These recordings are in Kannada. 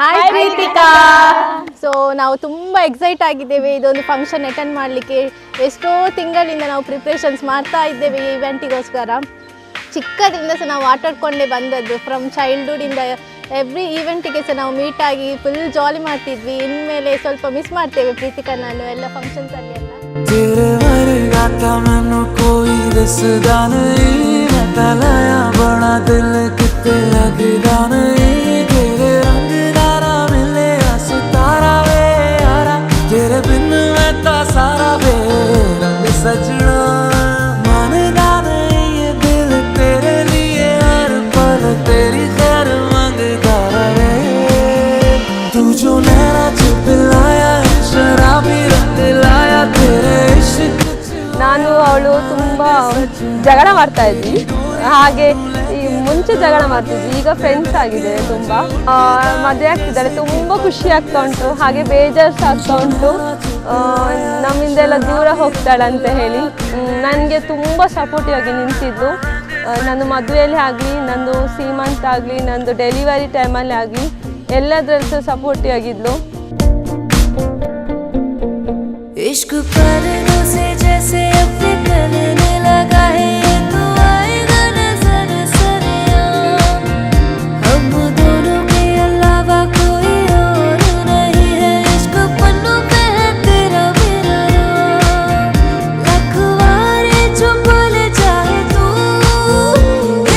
ಹಾಯ್ ಪ್ರೀತಿಕಾ. ಸೊ ನಾವು ತುಂಬ ಎಕ್ಸೈಟ್ ಆಗಿದ್ದೇವೆ ಇದೊಂದು ಫಂಕ್ಷನ್ ಅಟೆಂಡ್ ಮಾಡಲಿಕ್ಕೆ. ಎಷ್ಟೋ ತಿಂಗಳಿಂದ ನಾವು ಪ್ರಿಪ್ರೇಷನ್ಸ್ ಮಾಡ್ತಾ ಇದ್ದೇವೆ ಈ ಇವೆಂಟಿಗೋಸ್ಕರ. ಚಿಕ್ಕದ್ರಿಂದ ಸಹ ನಾವು ಆಟಾಡ್ಕೊಂಡೇ ಬಂದದ್ದು. ಫ್ರಮ್ ಚೈಲ್ಡ್ಹುಡ್ಡಿಂದ ಎವ್ರಿ ಈವೆಂಟಿಗೆ ಸಹ ನಾವು ಮೀಟ್ ಆಗಿ ಫುಲ್ ಜಾಲಿ ಮಾಡ್ತಿದ್ವಿ. ಇನ್ಮೇಲೆ ಸ್ವಲ್ಪ ಮಿಸ್ ಮಾಡ್ತೇವೆ ಪ್ರೀತಿಕಾ ನಾನು ಎಲ್ಲ ಫಂಕ್ಷನ್ಸಲ್ಲಿ ಎಲ್ಲ. ನಾನು ಅವಳು ತುಂಬ ಜಗಳ ಮಾಡ್ತಾ ಇದ್ವಿ. ಹಾಗೆ ಈ ಮುಂಚೆ ಜಗಳ ಮಾಡ್ತಿದ್ವಿ, ಈಗ ಫ್ರೆಂಡ್ಸ್ ಆಗಿದೆ. ತುಂಬ ಮದುವೆ ಆಗ್ತಿದ್ದಾಳೆ, ತುಂಬ ಖುಷಿ ಆಗ್ತಾ ಉಂಟು. ಹಾಗೆ ಬೇಜಾರು ಆಗ್ತಾ ಉಂಟು, ನಮ್ಮಿಂದೆಲ್ಲ ದೂರ ಹೋಗ್ತಾಳೆ ಅಂತ ಹೇಳಿ. ನನಗೆ ತುಂಬ ಸಪೋರ್ಟಿವ್ ಆಗಿ ನಿಂತಿದ್ದು. ನನ್ನ ಮದುವೆಯಲ್ಲಿ ಆಗಲಿ, ನಂದು ಸೀಮಂತ ಆಗಲಿ, ನಂದು ಡೆಲಿವರಿ ಟೈಮಲ್ಲಿ ಆಗಲಿ ಎಲ್ಲದರಲ್ಲೂ ಸಹ ಸಪೋರ್ಟಿವ್ ಆಗಿದ್ಲು. इश्क पर्दों से जैसे अपने करने लगा है, तो आएगा नजर सरेआम. हम दोनों के अलावा कोई और नहीं है. इश्क पन्नों पे है तेरा मेरा नाम. लखवारे जो बोले चाहे तू,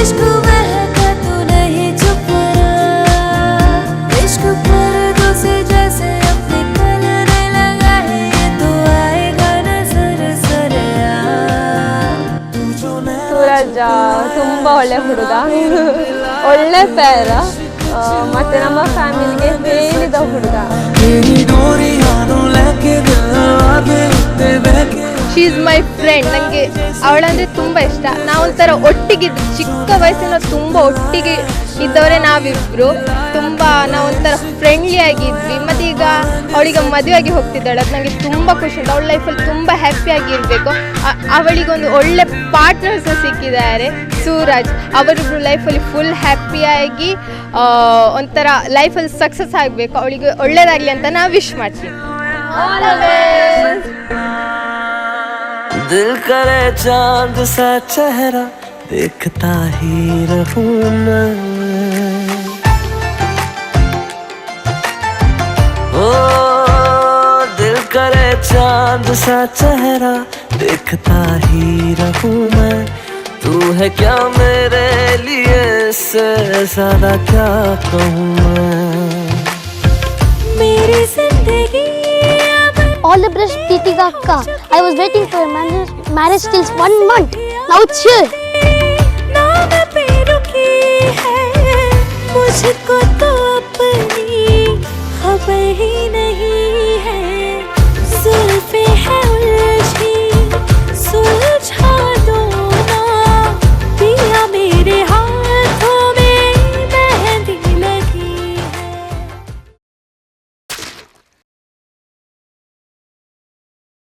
इश्क बहका तू नहीं चुप रहा. इश्क पर्दों से जैसे अपने करने लगा है, ಸೂರಜ್ ತುಂಬ ಒಳ್ಳೆ ಹುಡುಗ, ಒಳ್ಳೆ ಪೇರ, ಮತ್ತು ನಮ್ಮ ಫ್ಯಾಮಿಲಿಗೆ ಹೇಳಿದ ಹುಡುಗ. She is my friend. ನನಗೆ ಅವಳಂದರೆ ತುಂಬ ಇಷ್ಟ. ನಾವೊಂಥರ ಒಟ್ಟಿಗಿದ್ದು, ಚಿಕ್ಕ ವಯಸ್ಸಿನ ತುಂಬ ಒಟ್ಟಿಗೆ ಇದ್ದವರೇ ನಾವಿಬ್ಬರು. ತುಂಬ ನಾವೊಂಥರ ಫ್ರೆಂಡ್ಲಿ ಆಗಿದ್ವಿ. ಮತ್ತು ಈಗ ಅವಳಿಗೆ ಮದುವೆಯಾಗಿ ಹೋಗ್ತಿದ್ದಾಳೆ, ಅದು ನನಗೆ ತುಂಬ ಖುಷಿ ಉಂಟು. ಅವಳ ಲೈಫಲ್ಲಿ ತುಂಬ ಹ್ಯಾಪಿಯಾಗಿರಬೇಕು. ಅವಳಿಗೊಂದು ಒಳ್ಳೆ ಪಾರ್ಟ್ನರ್ಸ್ ಸಿಕ್ಕಿದ್ದಾರೆ, ಸೂರಜ್. ಅವರಿಬ್ಬರು ಲೈಫಲ್ಲಿ ಫುಲ್ ಹ್ಯಾಪಿಯಾಗಿ ಒಂಥರ ಲೈಫಲ್ಲಿ ಸಕ್ಸಸ್ ಆಗಬೇಕು, ಅವಳಿಗೆ ಒಳ್ಳೇದಾಗಲಿ ಅಂತ ನಾವು ವಿಶ್ ಮಾಡ್ತೀವಿ. दिल करे चांद सा चेहरा देखता ही रहूं मैं. ओ दिल करे चांद सा चेहरा देखता ही रहूं मैं. तू है क्या मेरे लिए, इससे ज्यादा क्या कहूँ मैं. मेरी जिंदगी All the best, Pritika Akka. I was waiting for your marriage till 1 month. Now it's here. नाम पे रुकी है मुझको